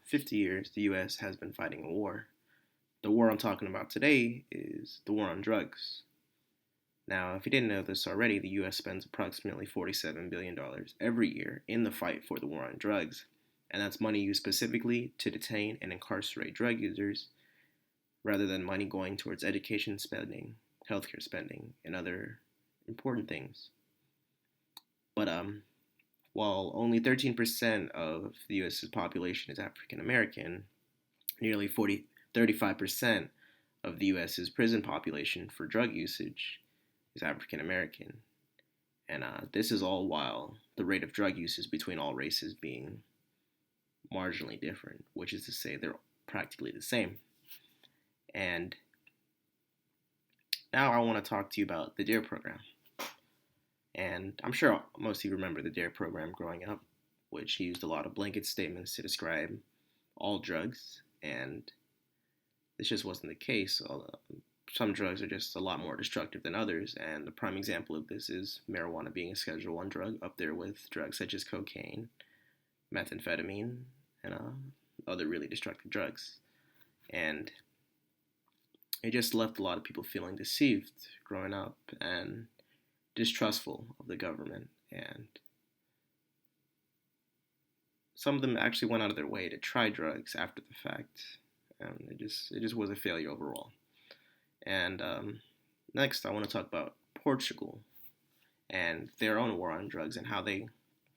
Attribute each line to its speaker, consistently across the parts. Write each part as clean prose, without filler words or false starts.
Speaker 1: 50 years, the US has been fighting a war. The war I'm talking about today is the war on drugs. Now, if you didn't know this already, the US spends approximately $47 billion every year in the fight for the war on drugs, and that's money used specifically to detain and incarcerate drug users rather than money going towards education spending, healthcare spending, and other important things. But while only 13% of the US's population is African American, nearly 35% of the US's prison population for drug usage is African American. And this is all while the rate of drug usage between all races being marginally different, which is to say they're practically the same. And now I want to talk to you about the DARE program. And I'm sure most of you remember the DARE program growing up, which used a lot of blanket statements to describe all drugs, and this just wasn't the case. Some drugs are just a lot more destructive than others, and the prime example of this is marijuana being a Schedule 1 drug, up there with drugs such as cocaine, methamphetamine, and other really destructive drugs. And it just left a lot of people feeling deceived growing up and distrustful of the government. And some of them actually went out of their way to try drugs after the fact, and it just was a failure overall. And next, I want to talk about Portugal and their own war on drugs and how they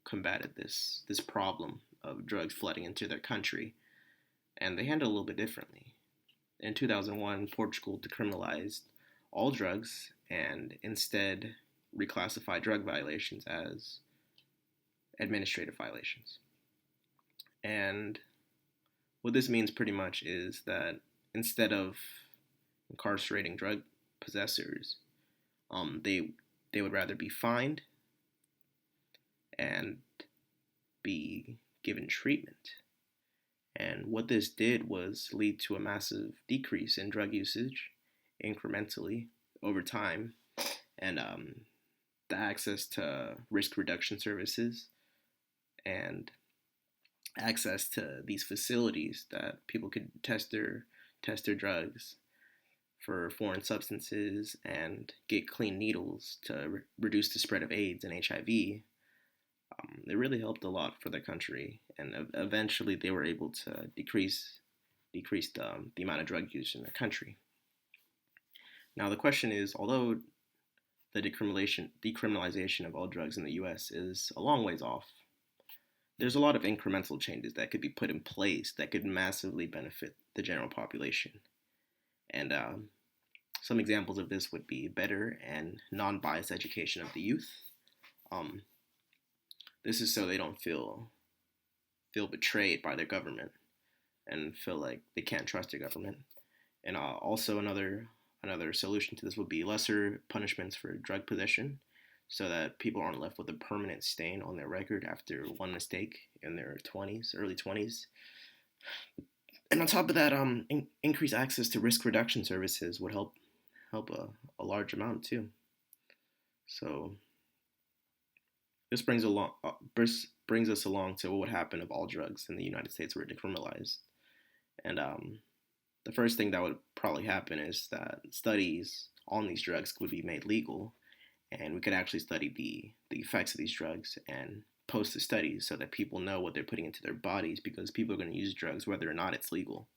Speaker 1: combated this problem of drugs flooding into their country. And they handled it a little bit differently. In 2001, Portugal decriminalized all drugs and instead reclassified drug violations as administrative violations. And what this means pretty much is that instead of incarcerating drug possessors, they would rather be fined and be given treatment. And what this did was lead to a massive decrease in drug usage incrementally over time, and the access to risk reduction services and access to these facilities that people could test their drugs for foreign substances and get clean needles to reduce the spread of AIDS and HIV. It really helped a lot for the country, and eventually they were able to decrease the amount of drug use in the country. Now the question is, although the decriminalization of all drugs in the U.S. is a long ways off, there's a lot of incremental changes that could be put in place that could massively benefit the general population. And some examples of this would be better and non-biased education of the youth. This is so they don't feel betrayed by their government and feel like they can't trust their government. And also another solution to this would be lesser punishments for drug possession, so that people aren't left with a permanent stain on their record after one mistake in their 20s, early 20s. And on top of that, increased access to risk reduction services would help a large amount too. So this brings us along to what would happen if all drugs in the United States were decriminalized. And the first thing that would probably happen is that studies on these drugs would be made legal, and we could actually study the effects of these drugs and post the studies so that people know what they're putting into their bodies, because people are going to use drugs whether or not it's legal.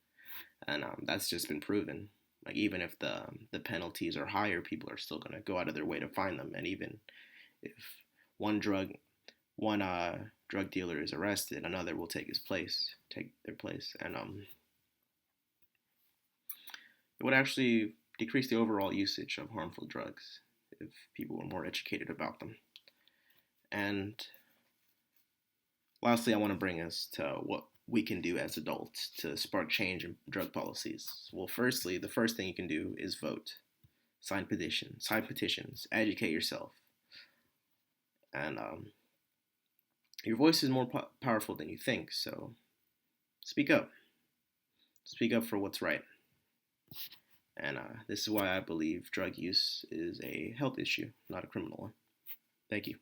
Speaker 1: And that's just been proven. Like, even if the penalties are higher, people are still going to go out of their way to find them. And even if one drug dealer is arrested, another will take their place. And it would actually decrease the overall usage of harmful drugs if people were more educated about them. And lastly, I want to bring us to what we can do as adults to spark change in drug policies. Well, firstly, the first thing you can do is vote. Sign petitions, educate yourself. And your voice is more powerful than you think, so speak up. Speak up for what's right. And this is why I believe drug use is a health issue, not a criminal one. Thank you.